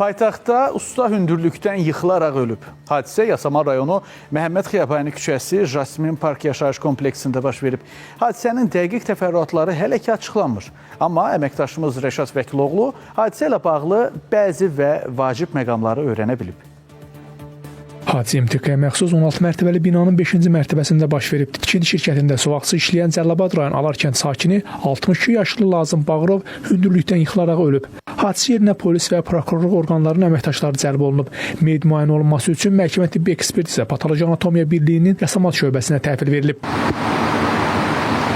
Paytaxtda usta hündürlükdən yıxılaraq ölüb. Hadisə Yasamal rayonu Məhəmməd Xiyabanı küçəsi Jasmin Park yaşayış kompleksində baş verib. Hadisənin dəqiq təfərrüatları hələ ki açıqlanmır. Amma əməkdaşımız Rəşad Vəkiloğlu hadisə ilə bağlı bəzi və vacib məqamları öyrənə bilib. Hadisə MTK-yə məxsus 16 mərtəbəli binanın 5-ci mərtəbəsində baş verib. Tikinti şirkətində suvaqsı işləyən Cəlilabad rayon Alarkənd sakini 62 yaşlı Lazım Bağırov hündürlükdən yıxılaraq ölüb. Hadisə yerinə polis və prokurorluq orqanlarının əməkdaşları cəlb olunub. Meyit müayinə olunması üçün məhkəmə tibbi ekspertiza Patoloji Anatomiya Birliyinin Yasamal şöbəsinə təhvil verilib.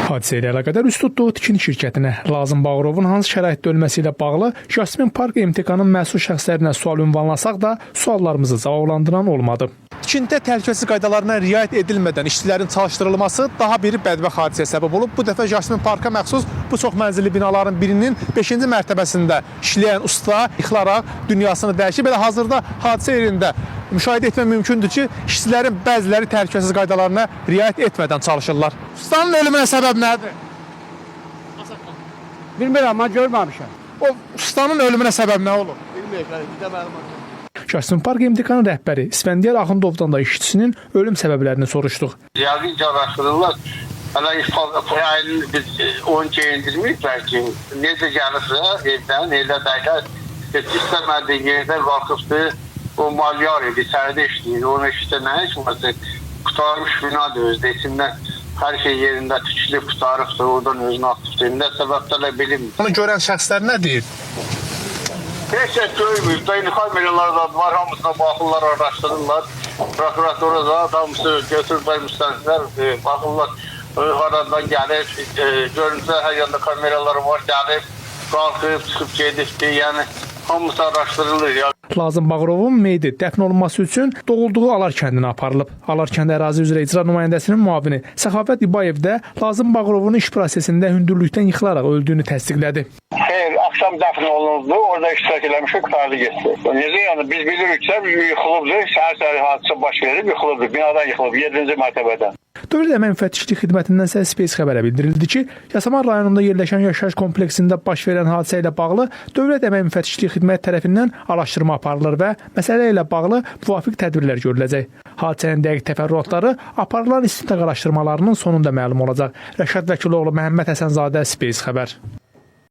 Hadisə ilə əlaqədar üst tutduğu tikinti şirkətinə Lazım Bağırovun hansı şəraitdə ölməsi ilə bağlı Jasmin Park MTK-nın məsul şəxslərinə sual ünvanlasaq da suallarımızı cavablandıran olmadı. Tikintidə təhlükəsizlik qaydalarına riayət edilmədən işçilərin çalışdırılması daha bir bədbəxt hadisəyə səbəb olub. Bu dəfə Jasmin Parka məxsus bu çox mənzilli binaların birinin 5-ci mərtəbəsində işləyən usta yıxılaraq dünyasını dəyişib. Belə hazırda hadisə yerində müşahidə etmək mümkündür ki, işçilərin bəziləri təhlükəsizlik qaydalarına riayət etmədən çalışırlar. Ustanın ölümünə səbəb nədir? Bilmirəm, amma görməmişəm. O ustanın ölümünə səbəb nə olur? Jasmin Park MTK-nın rəhbəri İsfəndiyar Axundovdan da işçisinin ölüm səbəblərini soruşduq. Yəqin araşdırırlar. Hələ ifadəni biz onu geyindirməyiblər ki, necə gəlirsə evdən, elə dəyilər, istəmədiyi yerdən qalxıbdır, o malyar idi, sərdə işləyir, onu işdə nə iş varsa, qutarmış binadır özdə, içindən hər şey yerində tükülüb, qutarıbdır, oradan özünü atıbdır, nə səbəblərlə bilinmir. Onu görən şəxslər nə deyir? Heç şey görməyib, dayını kameralar da var, hamısına baxırlar, araşdırırlar. Prokuratura da hamısı götürürlər, müstənsizlər, baxırlar, haradan gəlir, görüntüdə hər yanda kameralar var, gəlir, qalxıb, çıxıb gedibdir, yəni hamısı araşdırılır. Lazım Bağırovun meyidi dəfn olunması üçün doğulduğu Alarkəndinə aparılıb. Alarkənd ərazi üzrə icra nümayəndəsinin müavini Səxavət İbayev də Lazım Bağırovun iş prosesində hündürlükdən yıxılaraq öldüyünü təsdiqlədi. Xeyr, axşam dəfn olundu, orada iştirak eləmişik, qurtardı getdi. Necə yəni, biz biliriksə, yıxılıbdır, səhər-səhər hadisə baş verib, yıxılıbdır, binadan yıxılıb, 7-ci mərtəbədən. Dövlət Əmək Müfəttişlik Xidmətindən isə Space xəbərə bildirildi ki, Yasamal rayonunda yerləşən yaşayış kompleksində baş verən hadisə ilə bağlı Dövlət Əmək Müfəttişlik Xidməti tərəfindən araşdırma aparılır və məsələ ilə bağlı müvafiq tədbirlər görüləcək. Hadisənin dəqiq təfərrüatları aparılan istintaq araşdırmalarının sonunda məlum olacaq. Rəşad Vəkiloğlu, Məhəmməd Həsənzadə, Space xəbər.